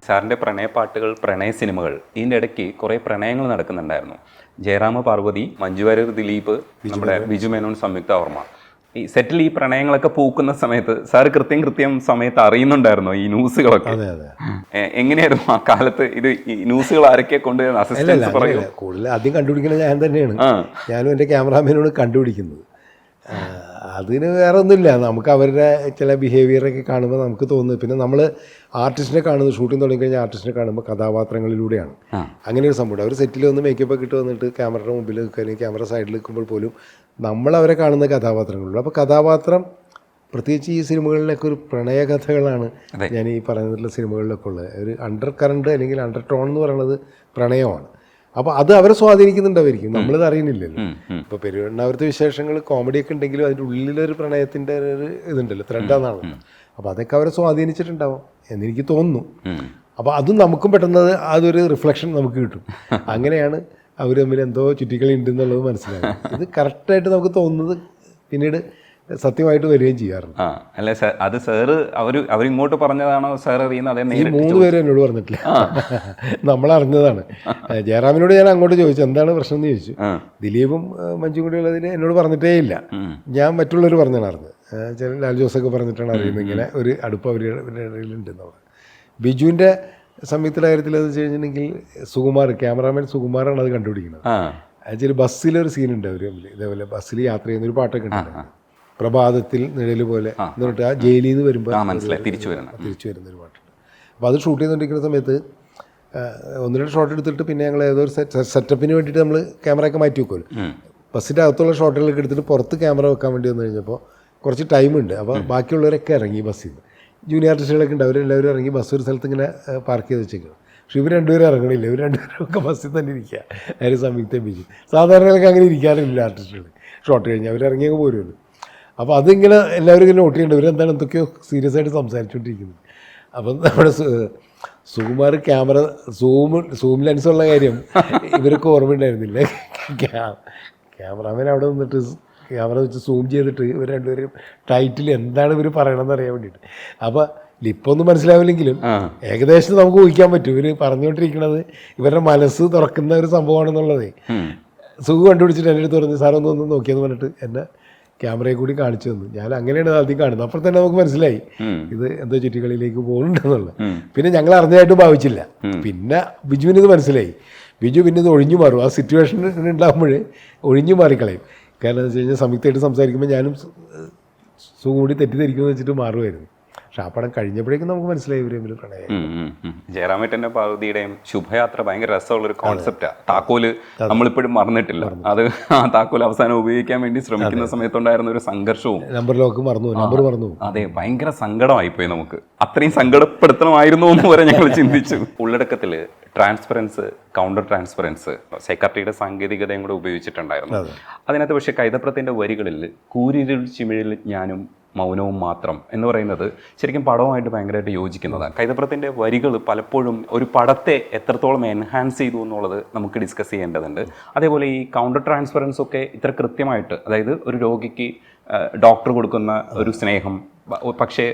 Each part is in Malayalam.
സാറിൻ്റെ പ്രണയപ്പാട്ടുകൾ, പ്രണയ സിനിമകൾ, ഇതിൻ്റെ ഇടയ്ക്ക് കുറേ പ്രണയങ്ങൾ നടക്കുന്നുണ്ടായിരുന്നു. ജയറാമ പാർവതി, മഞ്ജു വാര്യർ, ദിലീപ്, നമ്മുടെ ബിജു മേനോൻ, സംയുക്ത വർമ്മ. ഈ സെറ്റിൽ ഈ പ്രണയങ്ങളൊക്കെ പൂക്കുന്ന സമയത്ത് സാറ് കൃത്യം സമയത്ത് അറിയുന്നുണ്ടായിരുന്നോ ഈ ന്യൂസുകളൊക്കെ? എങ്ങനെയായിരുന്നു ആ കാലത്ത് ഇത് ഈ ന്യൂസുകൾ ആരൊക്കെ കൊണ്ടുവരുന്ന അസിസ്റ്റൻസ് പറയും? കൂടുതൽ ആദ്യം കണ്ടുപിടിക്കുന്നത് ഞാൻ തന്നെയാണ്. ഞാനും എൻ്റെ ക്യാമറാമാനോട് കണ്ടുപിടിക്കുന്നത്. അതിന് വേറെ ഒന്നുമില്ല, നമുക്ക് അവരുടെ ചില ബിഹേവിയറൊക്കെ കാണുമ്പോൾ നമുക്ക് തോന്നുന്നത്. പിന്നെ നമ്മൾ ആർട്ടിസ്റ്റിനെ കാണുന്നത്, ഷൂട്ടിംഗ് തുടങ്ങിക്കഴിഞ്ഞാൽ ആർട്ടിസ്റ്റിനെ കാണുമ്പോൾ കഥാപാത്രങ്ങളിലൂടെയാണ്. അങ്ങനെ ഒരു സംഭവം. അവർ സെറ്റിൽ വന്ന് മേക്കപ്പൊക്കെ ഇട്ട് വന്നിട്ട് ക്യാമറയുടെ മുമ്പിൽ നിൽക്കുക, അല്ലെങ്കിൽ ക്യാമറ സൈഡിൽ നിൽക്കുമ്പോൾ പോലും നമ്മളവരെ കാണുന്ന കഥാപാത്രങ്ങളുള്ളൂ. അപ്പോൾ കഥാപാത്രം, പ്രത്യേകിച്ച് ഈ സിനിമകളിലൊക്കെ ഒരു പ്രണയകഥകളാണ് ഞാൻ ഈ പറഞ്ഞിട്ടുള്ള സിനിമകളിലൊക്കെ ഉള്ളത്. ഒരു അണ്ടർ കറണ്ട് അല്ലെങ്കിൽ അണ്ടർ ടോൺ എന്ന് പറയുന്നത് പ്രണയമാണ്. അപ്പോൾ അത് അവരെ സ്വാധീനിക്കുന്നുണ്ടായിരിക്കും, നമ്മളിത് അറിയുന്നില്ലല്ലോ. ഇപ്പോൾ പെരുവണ്ണാവരത്തെ വിശേഷങ്ങൾ കോമഡിയൊക്കെ ഉണ്ടെങ്കിലും അതിൻ്റെ ഉള്ളിലൊരു പ്രണയത്തിൻ്റെ ഒരു ഇതുണ്ടല്ലോ, ത്രെഡാന്നാണ്. അപ്പോൾ അതൊക്കെ അവരെ സ്വാധീനിച്ചിട്ടുണ്ടാവും എന്നെനിക്ക് തോന്നുന്നു. അപ്പോൾ അതും നമുക്കും പെട്ടെന്ന് അതൊരു റിഫ്ലക്ഷൻ നമുക്ക് കിട്ടും. അങ്ങനെയാണ് അവർ തമ്മിൽ എന്തോ ചുറ്റിക്കളി ഉണ്ടെന്നുള്ളത് മനസ്സിലാകും. ഇത് കറക്റ്റായിട്ട് നമുക്ക് തോന്നുന്നത് പിന്നീട് സത്യമായിട്ട് വരികയും ചെയ്യാറുണ്ട്. അല്ല സാർ, അത് സാറ് അവരിങ്ങോട്ട് പറഞ്ഞതാണോ സാർ അറിയുന്നത്? ഈ 3 പേരും എന്നോട് പറഞ്ഞിട്ടില്ല, നമ്മളറിഞ്ഞതാണ്. ജയറാമിനോട് ഞാൻ അങ്ങോട്ട് ചോദിച്ചു എന്താണ് പ്രശ്നം എന്ന് ചോദിച്ചു. ദിലീപും മഞ്ജും കൂടി ഉള്ളതിന് എന്നോട് പറഞ്ഞിട്ടേ ഇല്ല. ഞാൻ മറ്റുള്ളവർ പറഞ്ഞാണ് അറിഞ്ഞത്. ചില ലാൽ ജോസൊക്കെ പറഞ്ഞിട്ടാണ് അറിയുന്നത് ഇങ്ങനെ ഒരു അടുപ്പ് അവരുടെ ഇടയിലുണ്ടെന്നുള്ളത്. ബിജുവിൻ്റെ സംയുക്തയുടെ കാര്യത്തിൽ എന്ന് വെച്ച് കഴിഞ്ഞിട്ടുണ്ടെങ്കിൽ സുകുമാർ, ക്യാമറാമാൻ സുകുമാറാണ് അത് കണ്ടുപിടിക്കുന്നത്. ആക്ച്വലി ബസ്സിലൊരു സീനുണ്ട് അവർ തമ്മിൽ, ഇതേപോലെ ബസ്സിൽ യാത്ര ചെയ്യുന്ന ഒരു പാട്ടൊക്കെ ഉണ്ടായിരുന്നു, പ്രഭാതത്തിൽ നിഴല് പോലെ എന്നിട്ട് ആ ജയിലിൽ നിന്ന് വരുമ്പോൾ തിരിച്ചു വരുന്ന ഒരു പാട്ടുണ്ട്. അപ്പോൾ അത് ഷൂട്ട് ചെയ്തുകൊണ്ടിരിക്കുന്ന സമയത്ത് 1-2 ഷോട്ട് എടുത്തിട്ട് പിന്നെ ഞങ്ങൾ ഏതോ ഒരു സെറ്റപ്പിന് വേണ്ടിയിട്ട് നമ്മൾ ക്യാമറയൊക്കെ മാറ്റി വെക്കുമല്ലോ. ബസ്സിൻ്റെ അകത്തുള്ള ഷോട്ടുകളൊക്കെ എടുത്തിട്ട് പുറത്ത് ക്യാമറ വെക്കാൻ വേണ്ടി വന്നു കഴിഞ്ഞപ്പോൾ കുറച്ച് ടൈമുണ്ട്. അപ്പോൾ ബാക്കിയുള്ളവരൊക്കെ ഇറങ്ങി ബസ്സിൽ നിന്ന്, ജൂനിയർ ആർട്ടിസ്റ്റുകളൊക്കെ ഉണ്ട്, അവരെല്ലാവരും ഇറങ്ങി ബസ് ഒരു സ്ഥലത്ത് ഇങ്ങനെ പാർക്ക് ചെയ്ത് വെച്ചേക്കണം. പക്ഷേ ഇവർ രണ്ടുപേരും ഇറങ്ങണില്ല, ഇവർ രണ്ടുപേരൊക്കെ ബസ്സിൽ തന്നെ ഇരിക്കുക. അതിന് സംയുക്തം ബിജു. സാധാരണയൊക്കെ അങ്ങനെ ഇരിക്കാറില്ല ആർട്ടിസ്റ്റുകൾ, ഷോട്ട് കഴിഞ്ഞാൽ അവർ ഇറങ്ങിയൊക്കെ പോരുമല്ലോ. അപ്പോൾ അതിങ്ങനെ എല്ലാവരും ഇങ്ങനെ നോട്ട് ചെയ്യേണ്ടത്, ഇവരെന്താണ് എന്തൊക്കെയോ സീരിയസ് ആയിട്ട് സംസാരിച്ചുകൊണ്ടിരിക്കുന്നത്. അപ്പം നമ്മുടെ സുകുമാർ ക്യാമറ സൂം ലെൻസുള്ള കാര്യം ഇവർക്ക് ഓർമ്മയുണ്ടായിരുന്നില്ല. ക്യാമറാമാൻ അവിടെ നിന്നിട്ട് ക്യാമറ വെച്ച് സൂം ചെയ്തിട്ട് ഇവർ രണ്ടുപേരും ടൈറ്റിൽ എന്താണ് ഇവർ പറയണമെന്ന് അറിയാൻ വേണ്ടിയിട്ട്. അപ്പോൾ ലിപ്പൊന്നും മനസ്സിലാവില്ലെങ്കിലും ഏകദേശം നമുക്ക് ഊഹിക്കാൻ പറ്റും ഇവർ പറഞ്ഞുകൊണ്ടിരിക്കുന്നത് ഇവരുടെ മനസ്സ് തുറക്കുന്ന ഒരു സംഭവമാണെന്നുള്ളത്. സുഖം കണ്ടുപിടിച്ചിട്ട് എൻ്റെ അടുത്ത് പറഞ്ഞു, സാറൊന്ന് നോക്കിയെന്ന് പറഞ്ഞിട്ട് എന്നെ ക്യാമറയെ കൂടി കാണിച്ചു തന്നു. ഞാൻ അങ്ങനെയാണ് ആദ്യം കാണുന്നത്. അപ്പോൾ തന്നെ നമുക്ക് മനസ്സിലായി ഇത് എന്തോ ചുറ്റിക്കളിയിലേക്ക് പോകുന്നുണ്ടെന്നുള്ളത്. പിന്നെ ഞങ്ങൾ അറിഞ്ഞതായിട്ട് ഭാവിച്ചില്ല. പിന്നെ ബിജുവിന് ഇത് മനസ്സിലായി. ബിജു പിന്നെ ഇത് ഒഴിഞ്ഞു മാറും, ആ സിറ്റുവേഷൻ ഉണ്ടാകുമ്പോൾ ഒഴിഞ്ഞു മാറിക്കളയും. കാരണം എന്ന് വെച്ച് കഴിഞ്ഞാൽ സംയുക്തമായിട്ട് സംസാരിക്കുമ്പോൾ ഞാനും കൂടി തെറ്റിദ്ധരിക്കുമെന്ന് വെച്ചിട്ട് മാറുമായിരുന്നു. പക്ഷെ ആ പടം കഴിഞ്ഞപ്പോഴേക്കും നമുക്ക് മനസ്സിലായി ഇവർ തമ്മിൽ പ്രണയം. ജയറാമേട്ടൻ്റെ പാർവതിയുടെയും ശുഭയാത്ര ഭയങ്കര രസമുള്ളൊരു കോൺസെപ്റ്റാണ്. താക്കോല് നമ്മളിപ്പോഴും മറന്നിട്ടില്ല. അത് ആ താക്കോൽ അവസാനം ഉപയോഗിക്കാൻ വേണ്ടി ശ്രമിക്കുന്ന സമയത്തുണ്ടായിരുന്ന ഒരു സംഘർഷവും, നമ്പർ മറന്നു. അതെ, ഭയങ്കര സങ്കടമായിപ്പോയി. നമുക്ക് അത്രയും സങ്കടപ്പെടുത്തണമായിരുന്നു എന്ന് വരെ ഞങ്ങൾ ചിന്തിച്ചു. ഉള്ളടക്കത്തിൽ ട്രാൻസ്പെറൻസ്, കൗണ്ടർ ട്രാൻസ്പെറൻസ്, സൈക്കാട്രിയുടെ സാങ്കേതികതയും കൂടെ ഉപയോഗിച്ചിട്ടുണ്ടായിരുന്നു അതിനകത്ത്. പക്ഷേ കൈതപ്രത്തിൻ്റെ വരികളിൽ കൂരിരുൾ ചിമിഴിൽ ഞാനും മൗനവും മാത്രം എന്ന് പറയുന്നത് ശരിക്കും പടവുമായിട്ട് ഭയങ്കരമായിട്ട് യോജിക്കുന്നതാണ്. കൈതപ്രത്തിൻ്റെ വരികൾ പലപ്പോഴും ഒരു പടത്തെ എത്രത്തോളം എൻഹാൻസ് ചെയ്തു എന്നുള്ളത് നമുക്ക് ഡിസ്കസ് ചെയ്യേണ്ടതുണ്ട്. അതേപോലെ ഈ കൗണ്ടർ ട്രാൻസ്പെറൻസ് ഒക്കെ ഇത്ര കൃത്യമായിട്ട്, അതായത് ഒരു രോഗിക്ക് ഡോക്ടർ കൊടുക്കുന്ന ഒരു സ്നേഹം പക്ഷേ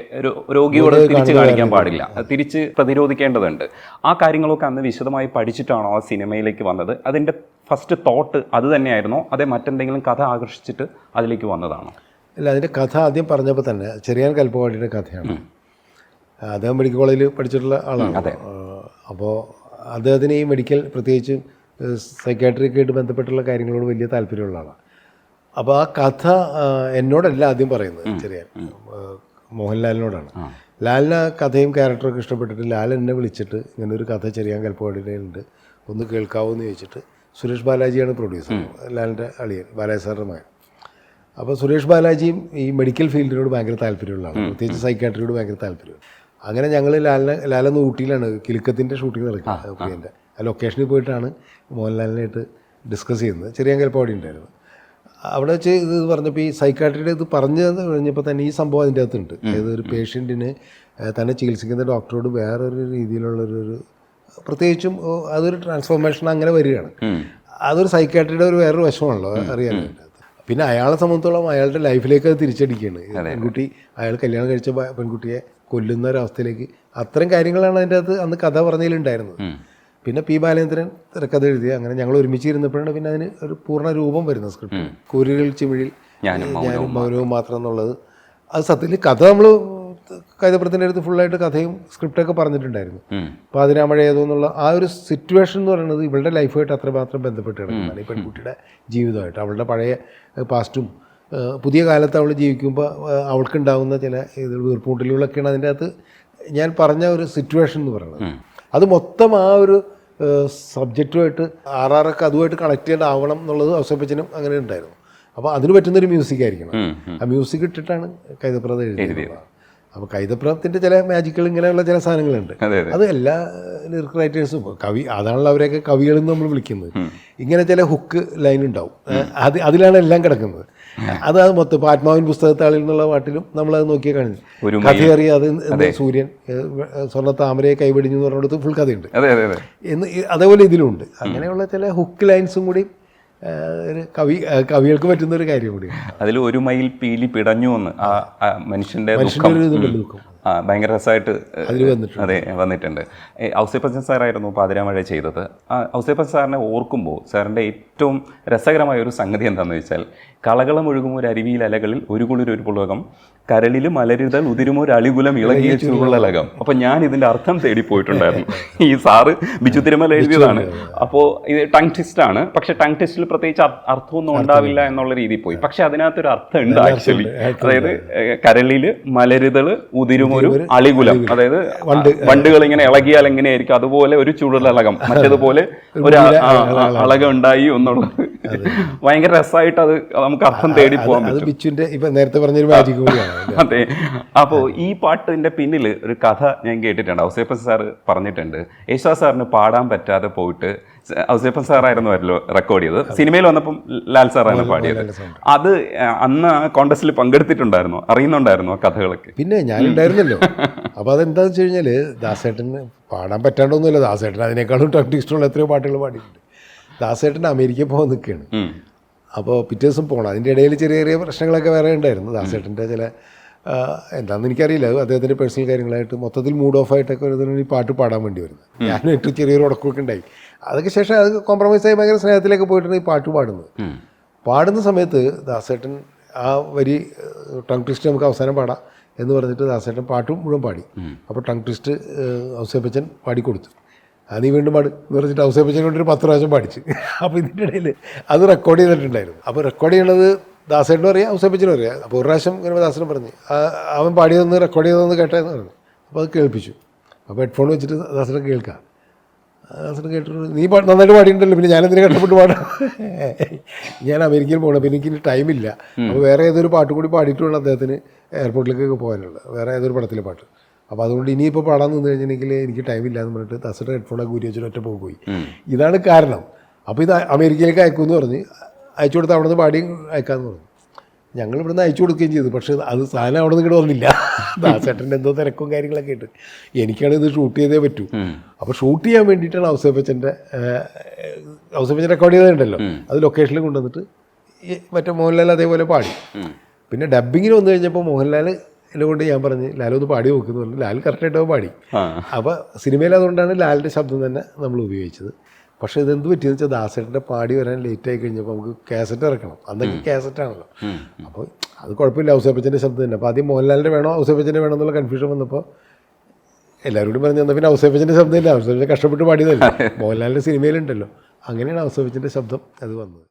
രോഗിയോട് തിരിച്ച് കാണിക്കാൻ പാടില്ല, തിരിച്ച് പ്രതിരോധിക്കേണ്ടതുണ്ട്. ആ കാര്യങ്ങളൊക്കെ അന്ന് വിശദമായി പഠിച്ചിട്ടാണോ ആ സിനിമയിലേക്ക് വന്നത്? അതിൻ്റെ ഫസ്റ്റ് തോട്ട് അത് തന്നെയായിരുന്നോ, അതേ മറ്റെന്തെങ്കിലും കഥ ആകർഷിച്ചിട്ട് അതിലേക്ക് വന്നതാണോ? അല്ല, അതിൻ്റെ കഥ ആദ്യം പറഞ്ഞപ്പോൾ തന്നെ ചെറിയാൻ കൽപ്പവാടിയുടെ കഥയാണ്. അദ്ദേഹം മെഡിക്കൽ കോളേജിൽ പഠിച്ചിട്ടുള്ള ആളാണ്. അപ്പോൾ അദ്ദേഹത്തിന് ഈ മെഡിക്കൽ, പ്രത്യേകിച്ച് സൈക്കാട്രിയൊക്കെ ആയിട്ട് ബന്ധപ്പെട്ടുള്ള കാര്യങ്ങളോട് വലിയ താല്പര്യമുള്ള ആളാണ്. അപ്പോൾ ആ കഥ എന്നോടല്ല ആദ്യം പറയുന്നത്, ചെറിയാൻ മോഹൻലാലിനോടാണ്. ലാലിന് ആ കഥയും ക്യാരക്ടറൊക്കെ ഇഷ്ടപ്പെട്ടിട്ട് ലാൽ എന്നെ വിളിച്ചിട്ട് ഇങ്ങനൊരു കഥ ചെറിയാൻ കൽപ്പവാടിയുടെ ഉണ്ട്, ഒന്ന് കേൾക്കാവോ എന്ന് ചോദിച്ചിട്ട്. സുരേഷ് ബാലാജിയാണ് പ്രൊഡ്യൂസർ, ലാലിൻ്റെ അളിയൻ, ബാലാജി സാറിൻ്റെ മകൻ. അപ്പോൾ സുരേഷ് ബാലാജിയും ഈ മെഡിക്കൽ ഫീൽഡിനോട് ഭയങ്കര താല്പര്യമുള്ള ആളാണ്, പ്രത്യേകിച്ച് സൈക്കാട്രിയോട് ഭയങ്കര താല്പര്യം. അങ്ങനെ ഞങ്ങൾ ലാലെന്ന് ഊട്ടിയിലാണ് കിലുക്കത്തിൻ്റെ ഷൂട്ടിംഗ് നടക്കുന്നത്. പ്രിയൻ്റെ ആ ലൊക്കേഷനിൽ പോയിട്ടാണ് മോഹൻലാലിനായിട്ട് ഡിസ്കസ് ചെയ്യുന്നത്. ചെറിയാൻ കൽപ്പവാടി ഉണ്ടായിരുന്നു. അവിടെ വെച്ച് ഇത് പറഞ്ഞപ്പോൾ ഈ സൈക്കാട്രിയുടെ ഇത് പറഞ്ഞു കഴിഞ്ഞപ്പോൾ തന്നെ ഈ സംഭവം അതിൻ്റെ അകത്തുണ്ട്. അതായത് ഒരു പേഷ്യൻറ്റിന് തന്നെ ചികിത്സിക്കുന്ന ഡോക്ടറോട് വേറൊരു രീതിയിലുള്ളൊരു, പ്രത്യേകിച്ചും അതൊരു ട്രാൻസ്ഫോർമേഷൻ അങ്ങനെ വരികയാണ്. അതൊരു സൈക്കാട്രിയുടെ ഒരു വേറൊരു വശമാണല്ലോ അറിയാനായിട്ട്. പിന്നെ അയാളെ സംബന്ധിച്ചോളം അയാളുടെ ലൈഫിലേക്ക് അത് തിരിച്ചടിക്കുകയാണ്. പെൺകുട്ടി, അയാൾ കല്യാണം കഴിച്ച പെൺകുട്ടിയെ കൊല്ലുന്ന ഒരവസ്ഥയിലേക്ക് അത്തരം കാര്യങ്ങളാണ് അതിൻ്റെ അകത്ത് അന്ന് കഥ പറഞ്ഞതിലുണ്ടായിരുന്നത്. പിന്നെ പി ബാലേന്ദ്രൻ തിരക്കഥ എഴുതി. അങ്ങനെ ഞങ്ങൾ ഒരുമിച്ച് ഇരുന്നപ്പോഴാണ് പിന്നെ അതിന് ഒരു പൂർണ്ണ രൂപം വരുന്നത്. സ്ക്രിപ്റ്റ് കൂരിരുൾ ചിമിഴിൽ ഞാനും മൗനവും മാത്രം എന്നുള്ളത് അത് സത്യത്തിൽ കഥ നമ്മൾ കൈതപ്രത്തിൻ്റെ അടുത്ത് ഫുള്ളായിട്ട് കഥയും സ്ക്രിപ്റ്റൊക്കെ പറഞ്ഞിട്ടുണ്ടായിരുന്നു. അപ്പോൾ അതിനാമഴ ഏതോ എന്നുള്ള ആ ഒരു സിറ്റുവേഷൻ എന്ന് പറയുന്നത് ഇവളുടെ ലൈഫായിട്ട് അത്രമാത്രം ബന്ധപ്പെട്ട് കിടക്കുന്നതാണ്. ഈ പെൺകുട്ടിയുടെ ജീവിതമായിട്ട് അവളുടെ പഴയ പാസ്റ്റും പുതിയ കാലത്ത് അവൾ ജീവിക്കുമ്പോൾ അവൾക്കുണ്ടാകുന്ന ചില വീർപ്പൂട്ടലുകളൊക്കെയാണ് അതിൻ്റെ അകത്ത് ഞാൻ പറഞ്ഞ ഒരു സിറ്റുവേഷൻ എന്ന് പറയുന്നത്. അത് മൊത്തം ആ ഒരു സബ്ജക്റ്റുമായിട്ട് ആർആറൊക്കെ അതുമായിട്ട് കണക്ട് ചെയ്യേണ്ടാവണം എന്നുള്ളത് ഔസേപ്പച്ചനും അങ്ങനെ ഉണ്ടായിരുന്നു. അപ്പോൾ അതിന് പറ്റുന്നൊരു മ്യൂസിക് ആയിരിക്കണം. ആ മ്യൂസിക് ഇട്ടിട്ടാണ് കൈതപ്രത എഴുതിയത്. അപ്പോൾ കൈതപ്രത്തിൻ്റെ ചില മാജിക്കുകൾ ഇങ്ങനെയുള്ള ചില സാധനങ്ങളുണ്ട്. അത് എല്ലാ ലിറിക് റൈറ്റേഴ്സും അതാണല്ലോ അവരെയൊക്കെ കവികളെന്ന് നമ്മൾ വിളിക്കുന്നത്. ഇങ്ങനെ ചില ഹുക്ക് ലൈൻ ഉണ്ടാവും. അതിലാണ് എല്ലാം കിടക്കുന്നത്. അത് മൊത്തം ഇപ്പോൾ ആത്മാവിൻ പുസ്തകത്താളിൽ എന്നുള്ള പാട്ടിലും നമ്മളത് നോക്കിയാൽ കഴിഞ്ഞു. കഥയറിയാതെ സൂര്യൻ സ്വർണ്ണ താമരയെ കൈപിടിഞ്ഞു എന്ന് പറഞ്ഞിടത്ത് ഫുൾ കഥയുണ്ട് എന്ന്. അതേപോലെ ഇതിലുണ്ട്. അങ്ങനെയുള്ള ചില ഹുക്ക് ലൈൻസും കൂടി കവികൾക്ക് പറ്റുന്ന ഒരു കാര്യം കൂടി. അതിൽ ഒരു മൈൽ പീലി പിടഞ്ഞു എന്ന് ആ മനുഷ്യൻ്റെ ഭയങ്കര രസമായിട്ട് അതെ വന്നിട്ടുണ്ട്. ഔസേപ്പച്ചൻ സാറായിരുന്നു പാതിരാമഴ ചെയ്തത്. ഔസേപ്പച്ചൻ സാറിനെ ഓർക്കുമ്പോൾ സാറിൻ്റെ ഏറ്റവും രസകരമായ ഒരു സംഗതി എന്താണെന്ന് വെച്ചാൽ, കളകളം ഒഴുകും ഒരു അരുവിയിൽ അലകളിൽ ഒരു കുളിർ ഒരു പുളകം കരളിൽ മലരുതൽ ഉതിരുമൊരു അളികുലം ഇളകിയ ചുരുളലകം. അപ്പം ഞാൻ ഇതിൻ്റെ അർത്ഥം തേടി പോയിട്ടുണ്ടായിരുന്നു. ഈ സാറ് ബിജു തിരുമല എഴുതിയതാണ്. അപ്പോൾ ഇത് ടങ് ട്വിസ്റ്റാണ്. പക്ഷെ ടങ് ട്വിസ്റ്റിൽ പ്രത്യേകിച്ച് അർത്ഥമൊന്നും ഉണ്ടാവില്ല എന്നുള്ള രീതിയിൽ പോയി. പക്ഷെ അതിനകത്തൊരു അർത്ഥം ഉണ്ട് ആക്ച്വലി. അതായത് കരളിൽ മലരുതൽ ഉതിരുമൊരു അളികുലം, അതായത് വണ്ടുകൾ ഇങ്ങനെ ഇളകിയാൽ എങ്ങനെയായിരിക്കും അതുപോലെ ഒരു ചുരുളലകം, മറ്റേതുപോലെ ഒരു അളകം ഉണ്ടായി എന്നുള്ളത് ഭയങ്കര രസമായിട്ട് അത് നമുക്ക് അർത്ഥം തേടി പോകാൻ പറ്റും. നേരത്തെ പറഞ്ഞൊരു മാജിക് കൂടിയാണ്. അതെ. അപ്പോൾ ഈ പാട്ടിന്റെ പിന്നിൽ ഒരു കഥ ഞാൻ കേട്ടിട്ടുണ്ട്. ഔസേപ്പൻ സാറ് പറഞ്ഞിട്ടുണ്ട്, യേശുദാസ് സാറിന് പാടാൻ പറ്റാതെ പോയിട്ട് ഔസേപ്പൻ സാറായിരുന്നല്ലോ റെക്കോർഡ് ചെയ്തത്. സിനിമയിൽ വന്നപ്പം ലാൽ സാറാണ് പാടിയത്. അത് അന്ന് ആ കോൺടെസ്റ്റിൽ പങ്കെടുത്തിട്ടുണ്ടായിരുന്നു, അറിയുന്നുണ്ടായിരുന്നു ആ കഥകളൊക്കെ? പിന്നെ ഞാനുണ്ടായിരുന്നല്ലോ. അപ്പോൾ അതെന്താണെന്ന് വെച്ച് കഴിഞ്ഞാൽ ദാസേട്ടന് പാടാൻ പറ്റാണ്ടൊന്നുമില്ല. ദാസേട്ടൻ അതിനേക്കാളും ടങ് ഇഷ്ടമുള്ള എത്രയോ പാട്ടുകൾ പാടിയിട്ടുണ്ട്. ദാസേട്ടൻ അമേരിക്കയിൽ പോകാൻ നിൽക്കുകയാണ്. അപ്പോൾ പിറ്റേ ദിവസം പോകണം. അതിൻ്റെ ഇടയിൽ ചെറിയ ചെറിയ പ്രശ്നങ്ങളൊക്കെ വേറെ ഉണ്ടായിരുന്നു. ദാസേട്ടൻ്റെ ചില എന്താണെന്ന് എനിക്കറിയില്ല, അദ്ദേഹത്തിൻ്റെ പേഴ്സണൽ കാര്യങ്ങളായിട്ട് മൊത്തത്തിൽ മൂഡ് ഓഫ് ആയിട്ടൊക്കെ ഒരു ഈ പാട്ട് പാടാൻ വേണ്ടി വരുന്നത്. ഞാൻ ഏറ്റവും ചെറിയൊരു ഉടക്കമൊക്കെ ഉണ്ടായി. അതൊക്കെ ശേഷം അത് കോംപ്രമൈസായി ഭയങ്കര സ്നേഹത്തിലേക്ക് പോയിട്ടാണ് ഈ പാട്ട് പാടുന്ന സമയത്ത് ദാസേട്ടൻ ആ വരി ടങ് ട്വിസ്റ്റ് നമുക്ക് അവസാനം പാടാം എന്ന് പറഞ്ഞിട്ട് ദാസേട്ടൻ പാട്ടും മുഴുവൻ പാടി. അപ്പോൾ ടങ് ട്വിസ്റ്റ് ഔസേപ്പച്ചൻ പാടിക്കൊടുത്തു. നീ വീണ്ടും പാട് എന്ന് പറഞ്ഞിട്ട് ഔസേപ്പച്ചൻ കൊണ്ടൊരു 10 പ്രാവശ്യം പാടിച്ചു. അപ്പോൾ ഇതിൻ്റെ ഇടയിൽ അത് റെക്കോർഡ് ചെയ്തിട്ടുണ്ടായിരുന്നു. അപ്പോൾ റെക്കോർഡ് ചെയ്യണത് ദാസേട്ടനും അറിയാം, ഔസേപ്പച്ചനും അറിയാം. അപ്പോൾ ഒരു പ്രാവശ്യം ഇങ്ങനെ ദാസനും പറഞ്ഞു, അവൻ പാടിയതൊന്ന് റെക്കോർഡ് ചെയ്തതെന്ന് കേട്ടതെന്ന് പറഞ്ഞു. അപ്പോൾ അത് കേൾപ്പിച്ചു. അപ്പോൾ ഹെഡ്ഫോൺ വെച്ചിട്ട് ദാസനെ കേൾക്കാം. ദാസനെ കേട്ടിട്ട് നീ നന്നായിട്ട് പാടിയിട്ടുണ്ടല്ലോ, പിന്നെ ഞാനെന്തിനെ കഷ്ടപ്പെട്ട് പാടാം. ഞാൻ അമേരിക്കയിൽ പോകണം, പിന്നെ എനിക്ക് ടൈമില്ല. അപ്പോൾ വേറെ ഏതൊരു പാട്ട് കൂടി പാടിയിട്ട് വേണം അദ്ദേഹത്തിന് എയർപോർട്ടിലേക്കൊക്കെ പോകാനുള്ളത്, വേറെ ഏതൊരു പടത്തിലെ പാട്ട്. അപ്പോൾ അതുകൊണ്ട് ഇനിയിപ്പോൾ പാടാൻ നിന്ന് കഴിഞ്ഞിട്ടുണ്ടെങ്കിൽ എനിക്ക് ടൈമില്ല എന്ന് പറഞ്ഞിട്ട് ദാസയുടെ ഹെഡ്ഫോണൊക്കെ ഊരി വെച്ചിട്ട് ഒറ്റ പോയി. ഇതാണ് കാരണം. അപ്പോൾ ഇത് അമേരിക്കയിലേക്ക് അയക്കുമെന്ന് പറഞ്ഞ് അയച്ചു കൊടുത്ത് അവിടെ നിന്ന് പാടി അയക്കാമെന്ന് പറഞ്ഞു. ഞങ്ങൾ ഇവിടുന്ന് അയച്ചു കൊടുക്കുകയും ചെയ്തു. പക്ഷേ അത് സാധനം അവിടെ നിന്ന് ഇങ്ങോട്ട് വന്നില്ല. ദാസേട്ടൻ്റെ എന്തോ തിരക്കും കാര്യങ്ങളൊക്കെ ആയിട്ട് എനിക്കാണ് ഇത് ഷൂട്ട് ചെയ്തേ പറ്റൂ. അപ്പോൾ ഷൂട്ട് ചെയ്യാൻ വേണ്ടിയിട്ടാണ് ഔസേപ്പച്ചൻ റെക്കോർഡ് ചെയ്തിട്ടുണ്ടല്ലോ, അത് ലൊക്കേഷനിൽ കൊണ്ടുവന്നിട്ട് മറ്റേ മോഹൻലാൽ അതേപോലെ പാടി. പിന്നെ ഡബ്ബിങ്ങിന് വന്നു കഴിഞ്ഞപ്പോൾ മോഹൻലാൽ എന്നെ കൊണ്ട് ഞാൻ പറഞ്ഞ് ലാലൊന്ന് പാടി നോക്കുന്നു പറഞ്ഞു. ലാൽ കറക്റ്റായിട്ടോ പാടി. അപ്പോൾ സിനിമയിൽ അതുകൊണ്ടാണ് ലാലിൻ്റെ ശബ്ദം തന്നെ നമ്മൾ ഉപയോഗിച്ചത്. പക്ഷേ ഇതെന്ത് പറ്റിയെന്ന് വെച്ചാൽ ദാസേട്ടൻ്റെ പാടി വരാൻ ലേറ്റായി കഴിഞ്ഞപ്പോൾ നമുക്ക് കാസറ്റ് ഇറക്കണം. അന്നൊക്കെ കാസറ്റാണല്ലോ. അപ്പോൾ അത് കുഴപ്പമില്ല, ഔസേപ്പച്ചൻ്റെ ശബ്ദം തന്നെ. അപ്പോൾ ആദ്യം മോഹൻലാലിൻ്റെ വേണോ ഔസേപ്പച്ചൻ്റെ വേണോ എന്നുള്ള കൺഫ്യൂഷൻ വന്നപ്പോൾ എല്ലാവരോടും പറഞ്ഞു എന്നാൽ പിന്നെ ഔസേപ്പച്ചൻ്റെ ശബ്ദം ഇല്ല, ഔസേപ്പച്ചൻ കഷ്ടപ്പെട്ട് പാടിയതല്ല, മോഹൻലാലിൻ്റെ സിനിമയിലുണ്ടല്ലോ. അങ്ങനെയാണ് ഔസേപ്പച്ചൻ്റെ ശബ്ദം അത് വന്നത്.